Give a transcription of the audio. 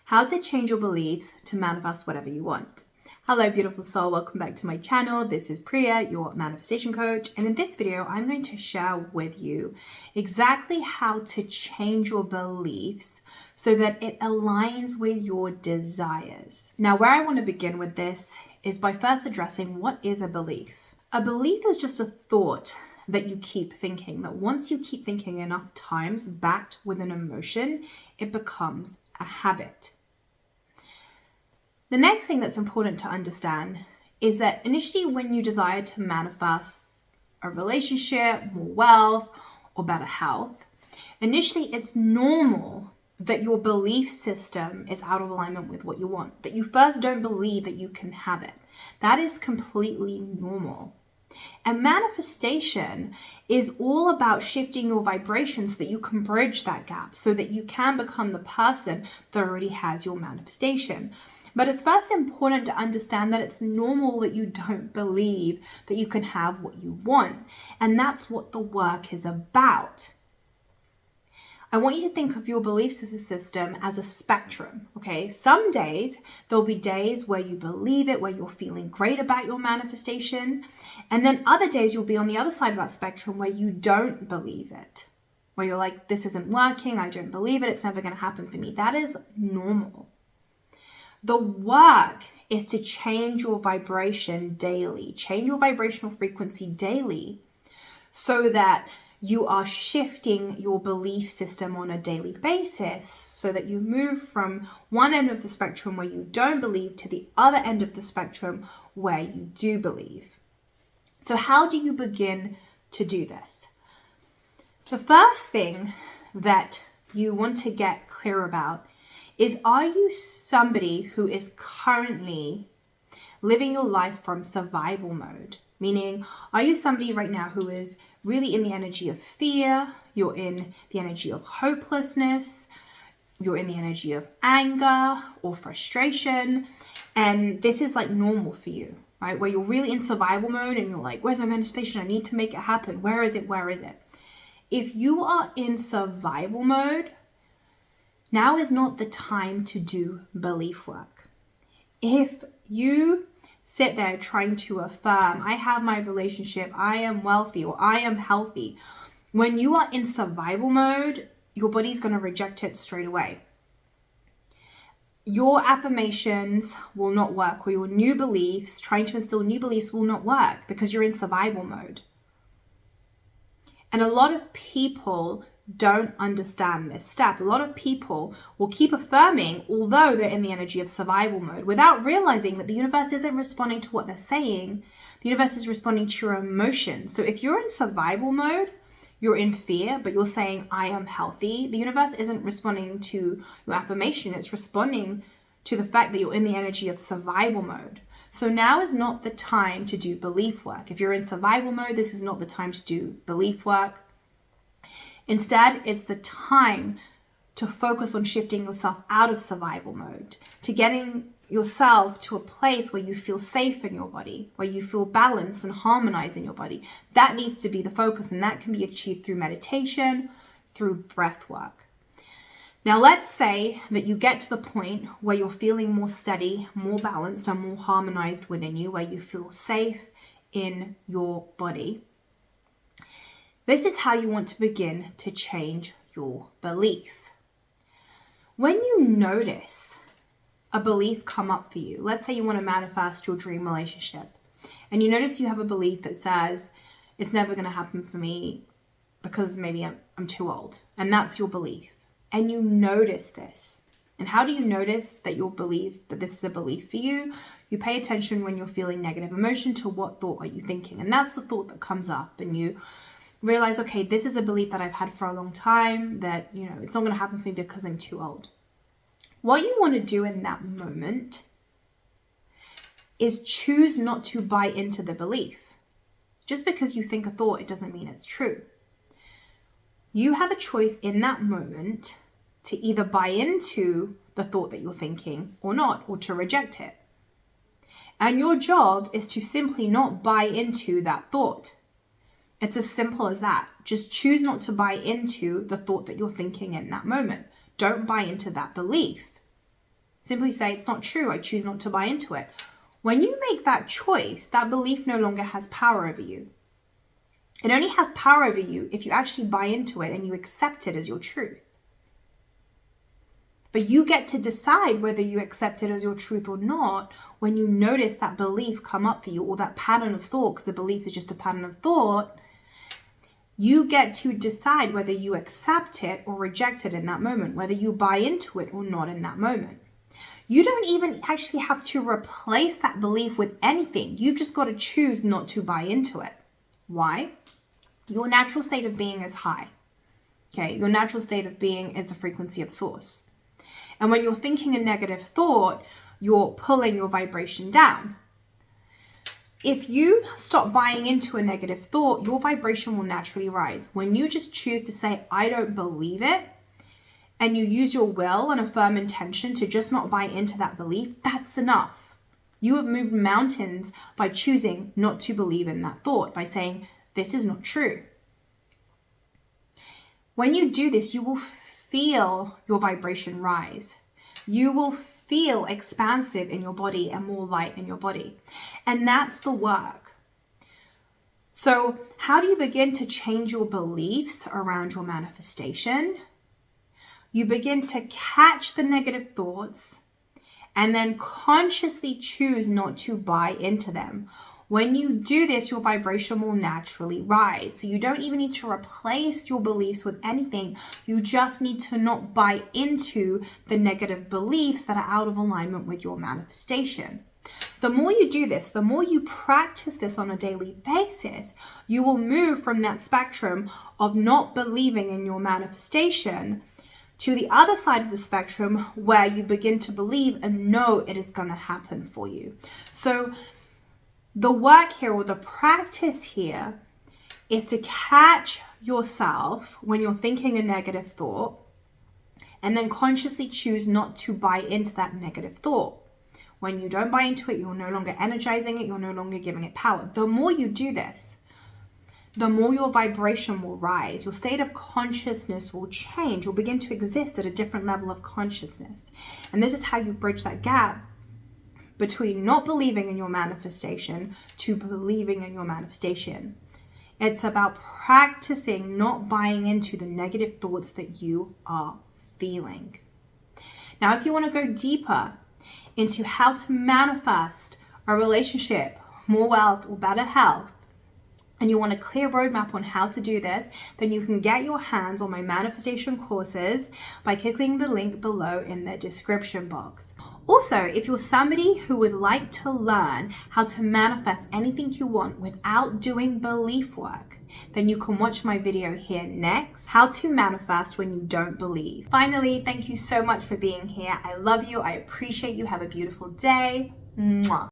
How to change your beliefs to manifest whatever you want. Hello, beautiful soul. Welcome back to my channel. This is Priya, your manifestation coach. And in this video, I'm going to share with you exactly how to change your beliefs so that it aligns with your desires. Now, where I want to begin with this is by first addressing what is a belief. A belief is just a thought that you keep thinking, that once you keep thinking enough times backed with an emotion, it becomes a habit. The next thing that's important to understand is that initially when you desire to manifest a relationship, more wealth, or better health, initially it's normal that your belief system is out of alignment with what you want, that you first don't believe that you can have it. That is completely normal. And manifestation is all about shifting your vibration so that you can bridge that gap, so that you can become the person that already has your manifestation. But it's first important to understand that it's normal that you don't believe that you can have what you want. And that's what the work is about. I want you to think of your belief system as a spectrum, okay? Some days, there'll be days where you believe it, where you're feeling great about your manifestation. And then other days, you'll be on the other side of that spectrum where you don't believe it, where you're like, this isn't working, I don't believe it, it's never gonna happen for me. That is normal. The work is to change your vibration daily, change your vibrational frequency daily so that you are shifting your belief system on a daily basis so that you move from one end of the spectrum where you don't believe to the other end of the spectrum where you do believe. So how do you begin to do this? The first thing that you want to get clear about is, are you somebody who is currently living your life from survival mode? Meaning, are you somebody right now who is really in the energy of fear? You're in the energy of hopelessness. You're in the energy of anger or frustration. And this is like normal for you, right? Where you're really in survival mode and you're like, where's my manifestation? I need to make it happen. Where is it? Where is it? If you are in survival mode, now is not the time to do belief work. If you sit there trying to affirm, I have my relationship, I am wealthy, or I am healthy, when you are in survival mode, your body's going to reject it straight away. Your affirmations will not work, or your new beliefs, trying to instill new beliefs will not work because you're in survival mode. And a lot of people don't understand this step. A lot of people will keep affirming, although they're in the energy of survival mode, without realizing that the universe isn't responding to what they're saying. The universe is responding to your emotions. So if you're in survival mode, you're in fear, but you're saying, I am healthy, the universe isn't responding to your affirmation. It's responding to the fact that you're in the energy of survival mode. So now is not the time to do belief work. If you're in survival mode, this is not the time to do belief work. Instead, it's the time to focus on shifting yourself out of survival mode, to getting yourself to a place where you feel safe in your body, where you feel balanced and harmonized in your body. That needs to be the focus, and that can be achieved through meditation, through breath work. Now, let's say that you get to the point where you're feeling more steady, more balanced, and more harmonized within you, where you feel safe in your body. This is how you want to begin to change your belief. When you notice a belief come up for you, let's say you want to manifest your dream relationship, and you notice you have a belief that says, it's never going to happen for me because maybe I'm too old, and that's your belief. And you notice this. And how do you notice that you believe that this is a belief for you? You pay attention when you're feeling negative emotion to what thought are you thinking, and that's the thought that comes up, and you realize, okay, this is a belief that I've had for a long time, that, it's not going to happen for me because I'm too old. What you want to do in that moment is choose not to buy into the belief. Just because you think a thought, it doesn't mean it's true. You have a choice in that moment to either buy into the thought that you're thinking or not, or to reject it. And your job is to simply not buy into that thought. It's as simple as that. Just choose not to buy into the thought that you're thinking in that moment. Don't buy into that belief. Simply say, it's not true. I choose not to buy into it. When you make that choice, that belief no longer has power over you. It only has power over you if you actually buy into it and you accept it as your truth. But you get to decide whether you accept it as your truth or not when you notice that belief come up for you, or that pattern of thought, because a belief is just a pattern of thought. You get to decide whether you accept it or reject it in that moment, whether you buy into it or not in that moment. You don't even actually have to replace that belief with anything. You've just got to choose not to buy into it. Why? Your natural state of being is high. Okay, your natural state of being is the frequency of source. And when you're thinking a negative thought, you're pulling your vibration down. If you stop buying into a negative thought, your vibration will naturally rise. When you just choose to say, I don't believe it, and you use your will and a firm intention to just not buy into that belief, that's enough. You have moved mountains by choosing not to believe in that thought, by saying, this is not true. When you do this, you will feel your vibration rise. You will feel expansive in your body and more light in your body. And that's the work. So how do you begin to change your beliefs around your manifestation? You begin to catch the negative thoughts and then consciously choose not to buy into them. When you do this, your vibration will naturally rise. So you don't even need to replace your beliefs with anything. You just need to not buy into the negative beliefs that are out of alignment with your manifestation. The more you do this, the more you practice this on a daily basis, you will move from that spectrum of not believing in your manifestation to the other side of the spectrum where you begin to believe and know it is going to happen for you. So the work here, or the practice here, is to catch yourself when you're thinking a negative thought and then consciously choose not to buy into that negative thought. When you don't buy into it, you're no longer energizing it, you're no longer giving it power. The more you do this, the more your vibration will rise. Your state of consciousness will change. You'll begin to exist at a different level of consciousness. And this is how you bridge that gap between not believing in your manifestation to believing in your manifestation. It's about practicing not buying into the negative thoughts that you are feeling. Now, if you want to go deeper into how to manifest a relationship, more wealth, or better health, and you want a clear roadmap on how to do this, then you can get your hands on my manifestation courses by clicking the link below in the description box. Also, if you're somebody who would like to learn how to manifest anything you want without doing belief work, then you can watch my video here next, how to manifest when you don't believe. Finally, thank you so much for being here. I love you. I appreciate you. Have a beautiful day. Mwah.